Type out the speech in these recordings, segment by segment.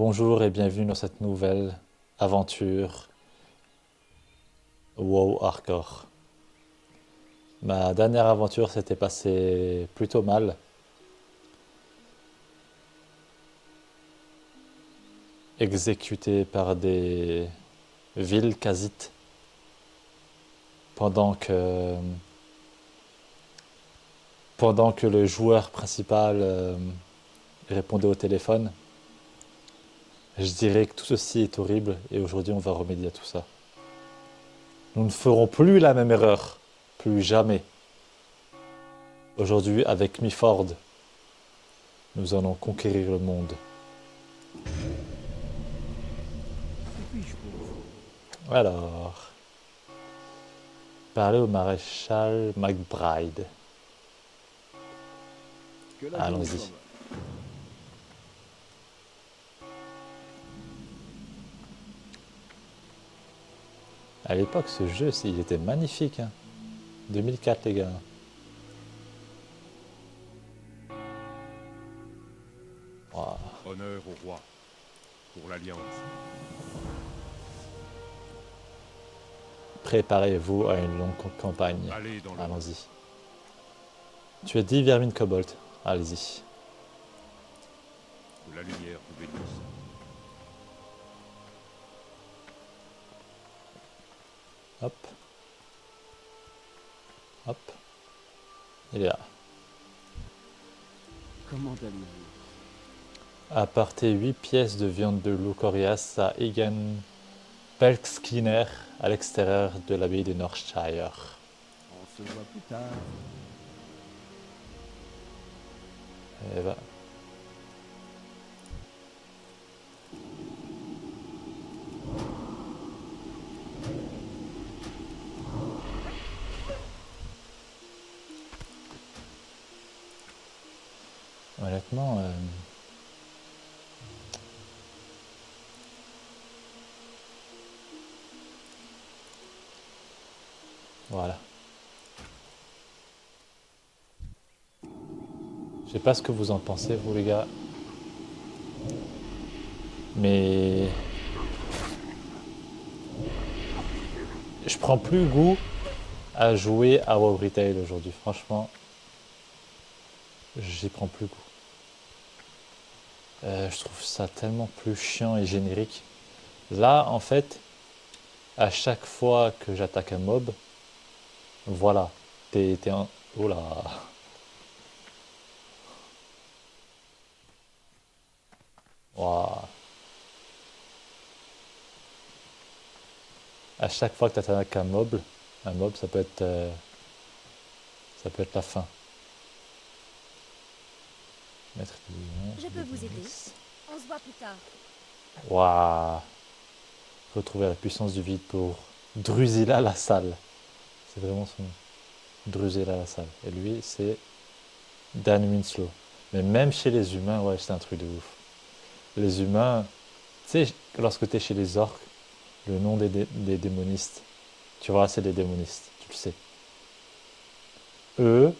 Bonjour et bienvenue dans cette nouvelle aventure WoW Hardcore. Ma dernière aventure s'était passée plutôt mal. Exécuté par des villes quasites pendant que, pendant que le joueur principal répondait au téléphone. Je dirais que tout ceci est horrible et aujourd'hui on va remédier à tout ça. Nous ne ferons plus la même erreur. Plus jamais. Aujourd'hui, avec Miford, nous allons conquérir le monde. Que puis-je pour vous? Alors, parler au maréchal McBride. Que la journée soit Allons-y. bonne. À l'époque, ce jeu, il était magnifique. Hein. 2004, les gars. Wow. Honneur au roi, pour l'Alliance. Préparez-vous à une longue campagne. Allez dans le monde. Allons-y. Tu as dit vermine cobalt. Allez-y. Que la lumière vous bénisse. Hop. Hop. Il est là. Comment allez-vous? Apportez 8 pièces de viande de loup coriace à Egan Pelkskiner à l'extérieur de l'abbaye de Northshire. On se voit plus tard. Et bah. Honnêtement, voilà. Je sais pas ce que vous en pensez, vous les gars. Mais je prends plus goût à jouer à WoW Retail aujourd'hui. Franchement, j'y prends plus goût. Je trouve ça tellement plus chiant et générique. Là, en fait, à chaque fois que j'attaque un mob, voilà, t'es un... Oh là. Waouh. À chaque fois que t'attaques un mob, ça peut être la fin. Mettre des liens, Je peux des vous aider. bonus. On se voit plus tard. Waouh. Retrouver la puissance du vide pour Drusilla la salle. C'est vraiment son nom. Drusilla la salle. Et lui, c'est Dan Winslow. Mais même chez les humains, ouais, c'est un truc de ouf. Les humains, tu sais, lorsque tu es chez les orques, le nom des démonistes, tu vois, c'est des démonistes, tu le sais. Eux,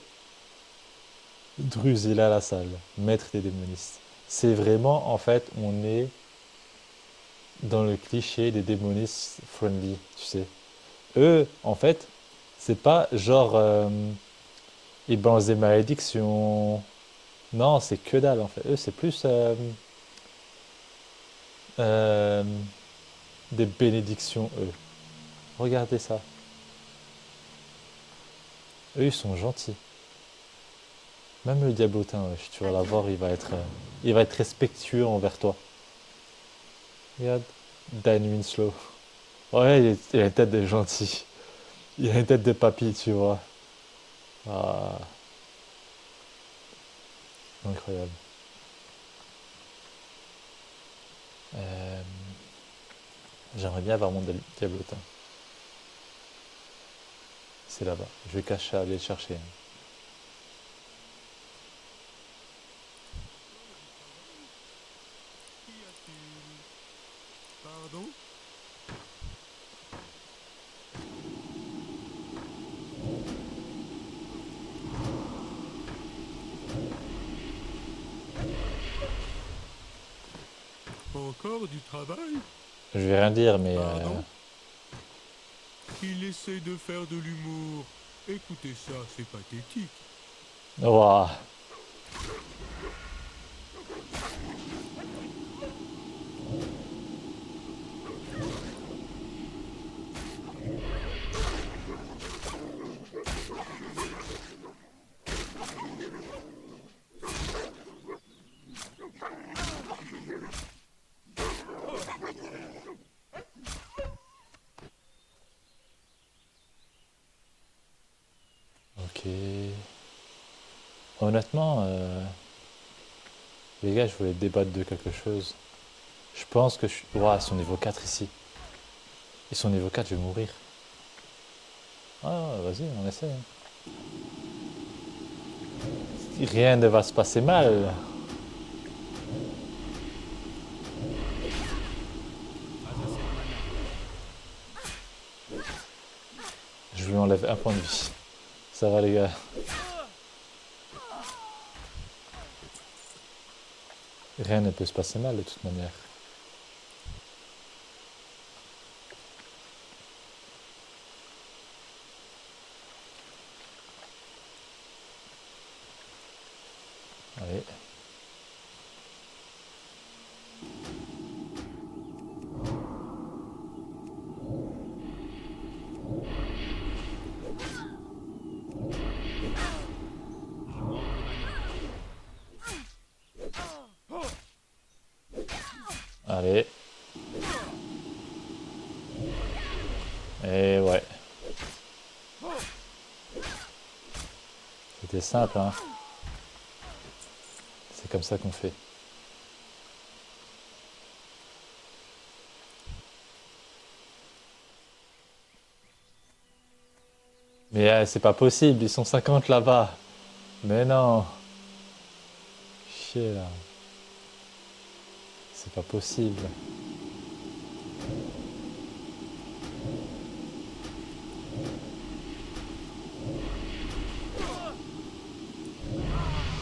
Drusilla la salle, maître des démonistes. C'est vraiment, en fait, on est dans le cliché des démonistes friendly, tu sais. Eux, en fait, c'est pas genre ils balancent des malédictions. Non, c'est que dalle en fait. Eux, c'est plus euh, des bénédictions, eux. Regardez ça. Eux, ils sont gentils. Même le diablotin, wesh, tu vas la Adieu. voir, il va être respectueux envers toi. Regarde, Dan Winslow. Ouais, il a une tête de gentil. Il a une tête de papy, tu vois. Ah, incroyable. Euh, J'aimerais bien avoir mon diablotin. C'est là-bas. Je vais cacher à aller le chercher. Qu'y a-t-il? Pardon? Encore du travail? Je vais rien dire, mais... Pardon? Il essaie de faire de l'humour. Écoutez ça, c'est pathétique. Ouah. Ok. Honnêtement, les gars, je voulais débattre de quelque chose. Je pense que je suis... Ouah, ils sont niveau 4 ici. Ils sont niveau 4, je vais mourir. Ah, vas-y, on essaie, hein. Rien ne va se passer mal. Je lui enlève un point de vie. Ça va, les gars. Rien ne peut se passer mal de toute manière. Allez. Allez. Et ouais. C'était simple, hein. C'est comme ça qu'on fait. Mais c'est pas possible, ils sont 50 là-bas. Mais non. Chier là. C'est pas possible.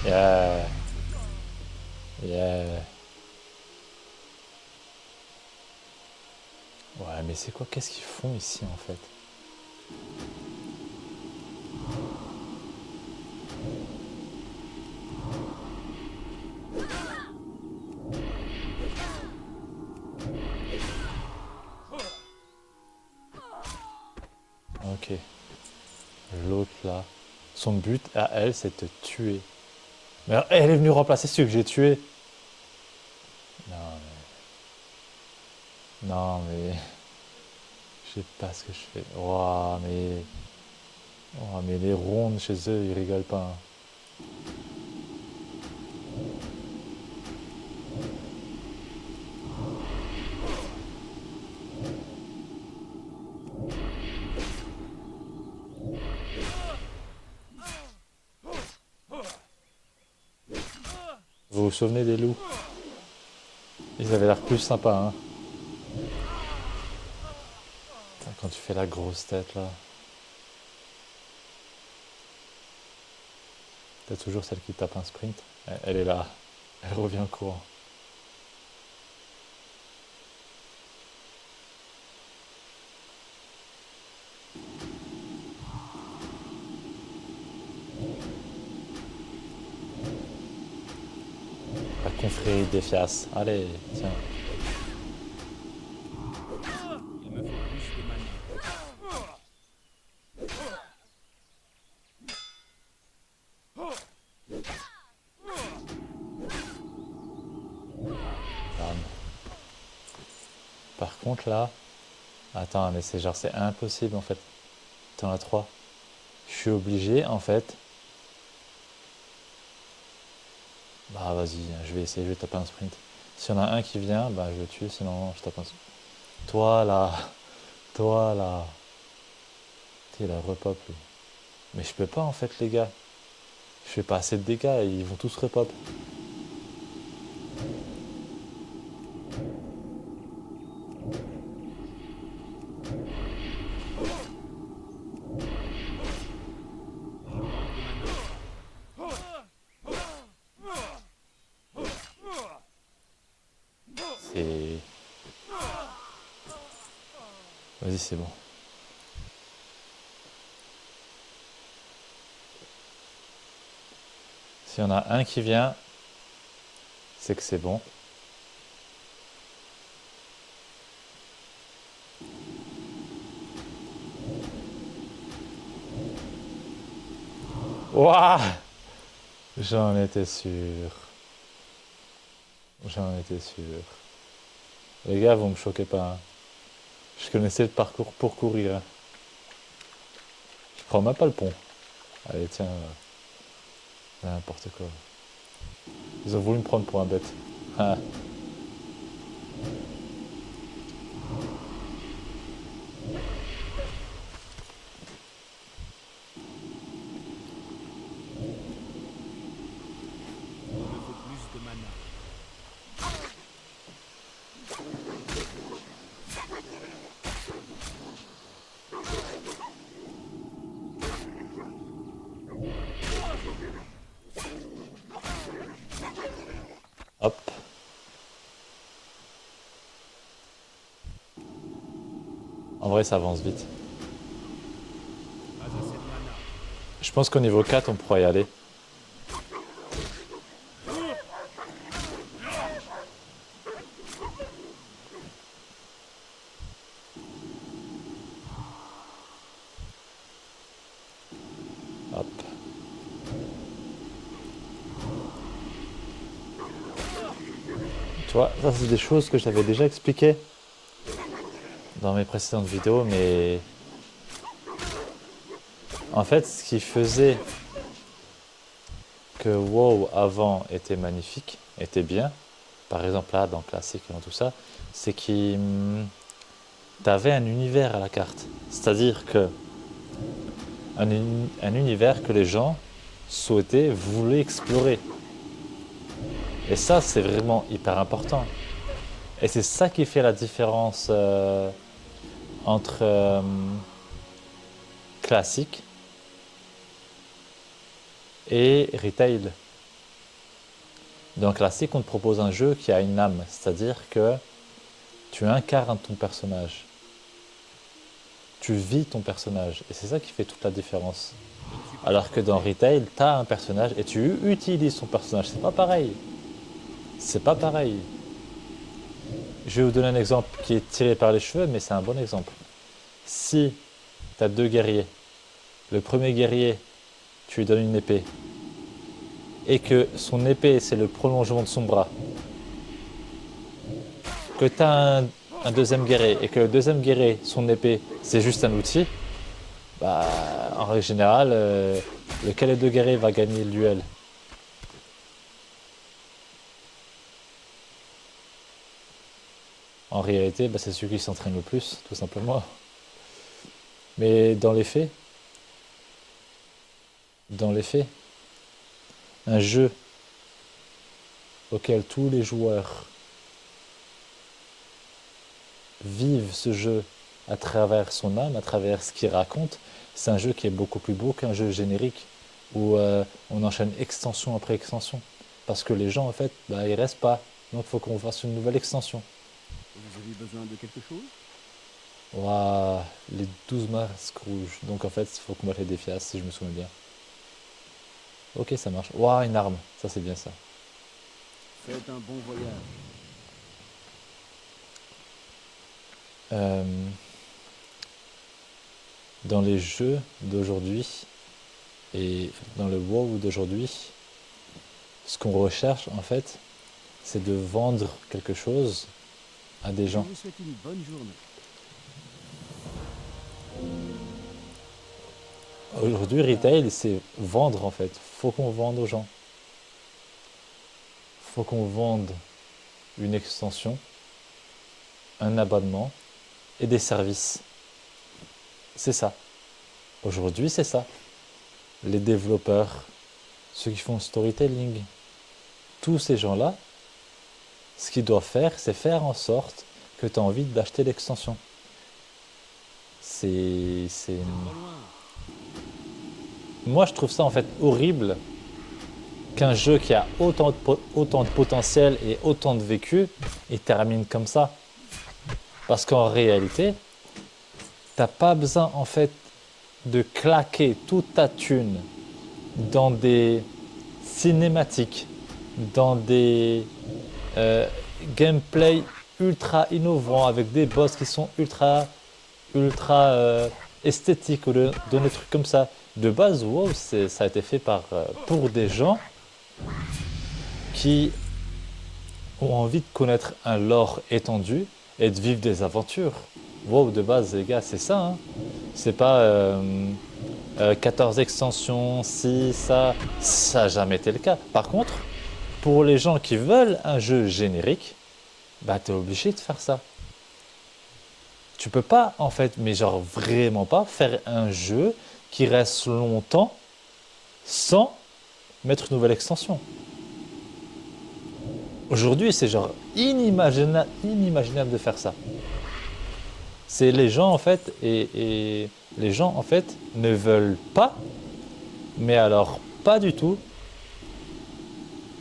Yeah. Yeah. Ouais, mais c'est quoi? Qu'est-ce qu'ils font ici en fait? Ok. L'autre là. Son but à elle, c'est de te tuer. Mais elle est venue remplacer celui que j'ai tué. Non mais. Non mais. Je sais pas ce que je fais. Ouah, mais. Ouah, mais les rondes chez eux, ils rigolent pas, hein. Vous vous souvenez des loups? Ils avaient l'air plus sympas, hein. Quand tu fais la grosse tête là. T'as toujours celle qui tape un sprint. Elle est là. Elle revient en courant. La confrérie des fiasses. Allez, tiens. Il me faut plus de mana. Bam. Par contre là. Attends, mais c'est genre c'est impossible en fait. T'en as trois. Je suis obligé en fait. Bah vas-y, je vais essayer, je vais taper un sprint. S'il y en a un qui vient, bah je le tue, sinon je tape un sprint. Toi là. Toi là. T'es la repop lui. Mais je peux pas en fait les gars. Je fais pas assez de dégâts, ils vont tous repop. et... Vas-y, c'est bon. S'il y en a un qui vient, c'est que c'est bon. Ouah! J'en étais sûr. J'en étais sûr. Les gars, vous me choquez pas, hein. Je connaissais le parcours pour courir, hein. Je prends même pas le pont. Allez, tiens, n'importe quoi. Ils ont voulu me prendre pour un bête. Ah. Il me faut plus de mana. Hop. En vrai, ça avance vite. Pas assez de mana. Je pense qu'au niveau 4, on pourra y aller. Hop. Tu vois, ça c'est des choses que j'avais déjà expliquées dans mes précédentes vidéos, mais en fait, ce qui faisait que WoW avant était magnifique, était bien, par exemple là dans Classic et dans tout ça, c'est qu'il t'avais un univers à la carte. C'est-à-dire que un univers que les gens souhaitaient, voulaient explorer. Et ça, c'est vraiment hyper important. Et c'est ça qui fait la différence entre classique et retail. Dans classique, on te propose un jeu qui a une âme, c'est-à-dire que tu incarnes ton personnage. Tu vis ton personnage. Et c'est ça qui fait toute la différence. Je ne suis pas Alors que dans retail, tu as un personnage et tu utilises ton personnage. C'est pas pareil. C'est pas pareil. Je vais vous donner un exemple qui est tiré par les cheveux, mais c'est un bon exemple. Si tu as deux guerriers, le premier guerrier, tu lui donnes une épée, et que son épée c'est le prolongement de son bras, que tu as un deuxième guerrier, et que le deuxième guerrier, son épée, c'est juste un outil, bah en règle générale, lequel des deux guerriers va gagner le duel? En réalité, bah, c'est celui qui s'entraîne le plus, tout simplement. Mais dans les faits, un jeu auquel tous les joueurs vivent ce jeu à travers son âme, à travers ce qu'il raconte, c'est un jeu qui est beaucoup plus beau qu'un jeu générique où on enchaîne extension après extension. Parce que les gens, en fait, bah, ils restent pas. Donc il faut qu'on fasse une nouvelle extension. Vous avez besoin de quelque chose? Waouh, les 12 masques rouges. Donc en fait, il faut combattre les défias, si je me souviens bien. Ok, ça marche. Waouh, une arme. Ça, c'est bien ça. Faites un bon voyage. Euh, dans les jeux d'aujourd'hui et dans le WoW d'aujourd'hui, ce qu'on recherche en fait, c'est de vendre quelque chose à des Je gens. vous souhaite une bonne journée. Aujourd'hui, retail, c'est vendre en fait. Faut qu'on vende aux gens. Faut qu'on vende une extension, un abonnement et des services. C'est ça. Aujourd'hui, c'est ça. Les développeurs, ceux qui font le storytelling, tous ces gens-là, ce qu'ils doivent faire, c'est faire en sorte que tu as envie d'acheter l'extension. C'est... Pas loin. Moi, je trouve ça en fait horrible qu'un jeu qui a autant de potentiel et autant de vécu, il termine comme ça. Parce qu'en réalité, t'as pas besoin en fait de claquer toute ta thune dans des cinématiques, dans des gameplay ultra innovants avec des boss qui sont ultra esthétiques ou dans des trucs comme ça. De base, WoW, ça a été fait pour des gens qui ont envie de connaître un lore étendu et de vivre des aventures. WoW, de base, les gars, c'est ça. Hein. C'est pas 14 extensions, si, ça n'a jamais été le cas. Par contre, pour les gens qui veulent un jeu générique, bah t'es obligé de faire ça. Tu peux pas, en fait, mais genre vraiment pas, faire un jeu qui reste longtemps sans mettre une nouvelle extension. Aujourd'hui, c'est genre inimaginable de faire ça. C'est les gens, en fait, et les gens, en fait, ne veulent pas, mais alors pas du tout,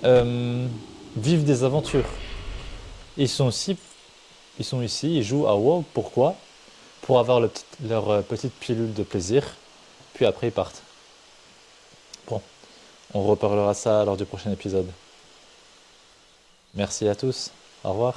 vivre des aventures. Ils sont ici, ils jouent à WoW. Pourquoi? Pour avoir leur petite pilule de plaisir. Puis après, ils partent. Bon, on reparlera ça lors du prochain épisode. Merci à tous. Au revoir.